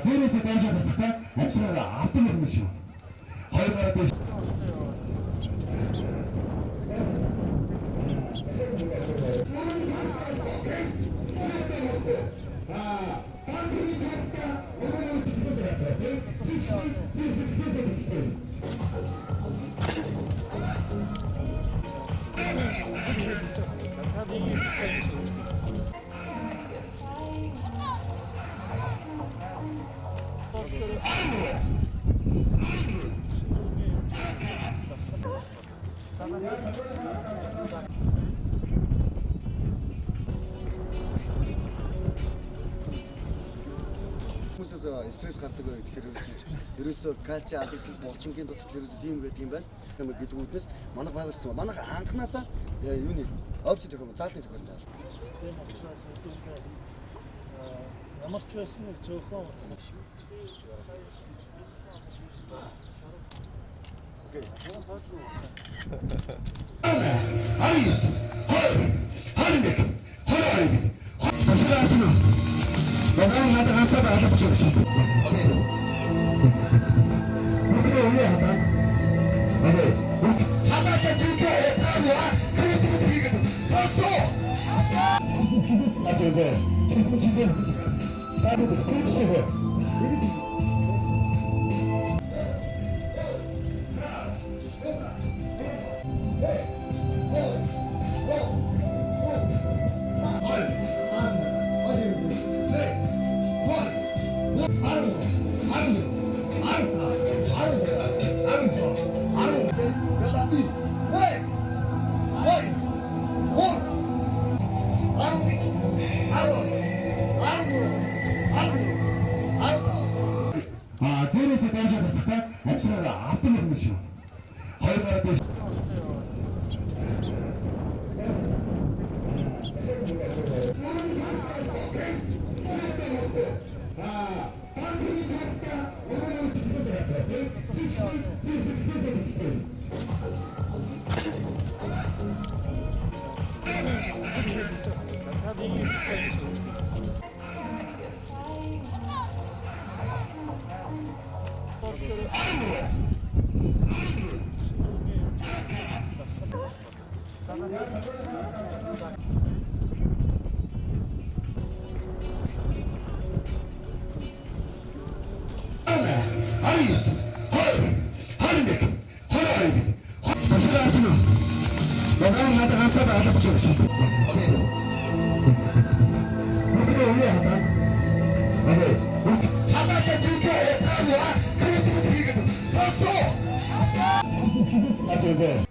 Дээрээс даашаа татахтай амсраа автомат юм шиг. Хоёроор биш. Хүмүүсээс стресс гардаг гэхээр ерөөсөө кальци алдагдал булчингийн дутагд ерөөсөө тийм байдаг юм байна. Гэдэг үүднээс манайх байгуулсан. Манайх анханасаа юуны опци тохиом заалны зохиол таасан. Тийм учраас ямар ч байсан нэг зөөхөн Окей. Дээрээс даашаа татахтай амсраа автомат юм шиг. Хоёроор биш.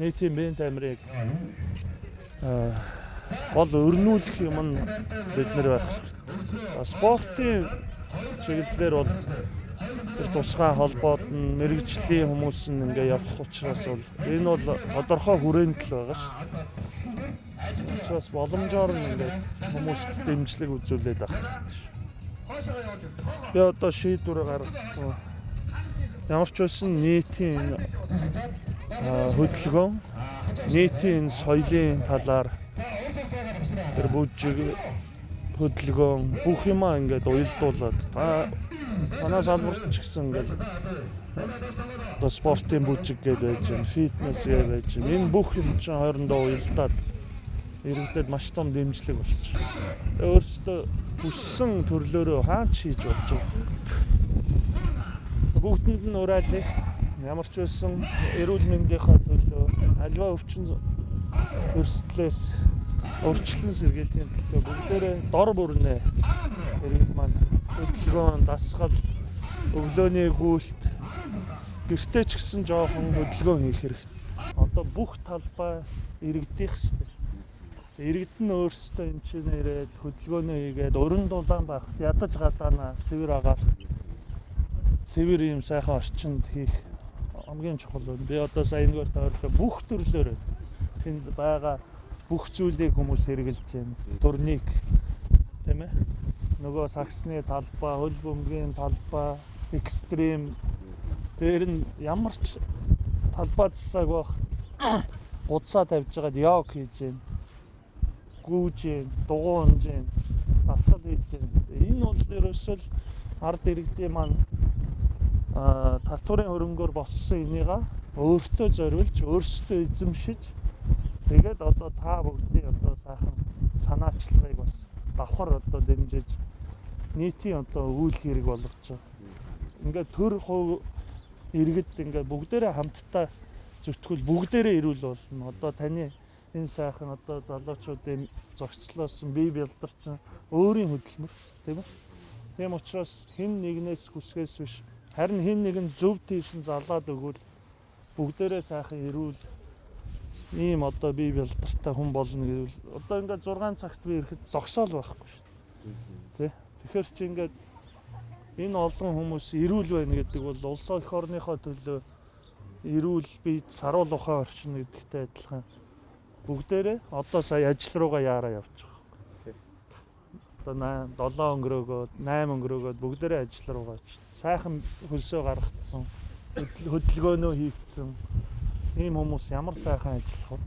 нийтийн бие тамирыг гол өрнүүлэх юм нь бид нар байх хэрэгтэй. Спортын чиглэлээр бол тусгай холбоод нь мэрэгжлийн хүмүүс нь ингээ явах учраас бол энэ бол тодорхой хүрээнд л байгаа шүү дээ. Учраас боломжоор нь ингээ хүмүүст дэмжлэг үзүүлээд байгаа шүү. Би одоо шийдвэр гаргацсан. Ямар ч байсан нийтийн хөдөлгөөн, нийтийн соёлын талаар тэр бүжиг хөдөлгөөн бүх юмаа ингээд уялдуулаад танаас албарч гисэн ингээд одоо спортын бүжиг гэдэг байж байна, фитнес гэж байж байна. Энэ бүх юм чинь хоорондоо уялдаад иргэдэд маш том дэмжлэг болчих. Өөрсдөө хүссэн төрлөөрөө хаач хийж болж байгаа. Бүгдэнд нь уриалъя. Ямар ч байсан эрүүл мэндийнхаа төлөө, аливаа хөдөлгөөн өвчин өрсөлдөөс урьдчилан сэргээлийн төлөө бүгдээрээ дор бүрнээ иргэд маань хөдөлгөөн, дасгал, өглөөний гүйлт гэртээ ч гэсэн жоохон хөдөлгөөн хийх хэрэгтэй. Одоо бүх талбай иргэдийнх шүү дээ. Иргэд нь өөрсдөө энэ чинь ирээд хөдөлгөөнөө хийгээд уран дулаан багт ядаж гадаана цэвэр агаар цэвэр юм сайхан орчинд хийх хамгийн чухал байна. Би одоо саягаар тоорлоо бүх төрлөөр тэнд байгаа бүх зүйлийг хүмүүс хэрэгжилж байна. Турник тийм ээ. Нөгөө саксны талбай, хөл бөмбөгийн талбай, экстрим дээр нь ямар ч талбай засаг байх гудсаа тавьж байгаад яг хийж байна. Гүүж байна, дугуй унж байна, дасгал хийж байна. Энэ бол ерөөсөө л ард иргэдийн маань татварын хөрөнгөөр болсон энийга өөртөө зориулж, өөрсдөө эзэмшиж тэгээд одоо та бүгдийн одоо сайхан санаачлагыг бас давхар одоо дэмжиж нийтийн одоо үйл хэрэг болгож байгаа. Ингээд төр хувь иргэд ингээд бүгдээрээ хамтдаа зүтгэл бүгдээрээ ирүүл болно. Одоо таны энэ сайхан одоо залуучуудын зохицлоосон бие бэлдэрчин өөрийн хөдөлмөр тийм үү? Тийм учраас хэн нэгнээс хүсгээс биш харин хэн нэгэн зөв тийш нь залаад өгвөл бүгдээрээ сайхан ирүүл ийм одоо бие бэлдэртэй хүн болно гэвэл одоо ингээд 6 цагт би ирэхэд зогсоол байхгүй шүү дээ. Тэгэхээр чи ингээд энэ олон хүмүүс ирүүл байна гэдэг бол улс эх орныхоо төлөө ирүүл бие саруул ухаан оршин гэдэгтэй адилхан бүгдээрээ одоо сая ажил руугаа яараа явж байгаа. Одоо 7 өнгөрөөгөө 8 өнгөрөөгөө бүгдээрээ ажил руугаа очив. Сайхан хөлсөө гаргацсан, хөдөлгөөнөө хийгдсэн ийм хүмүүс ямар сайхан ажиллах вэ?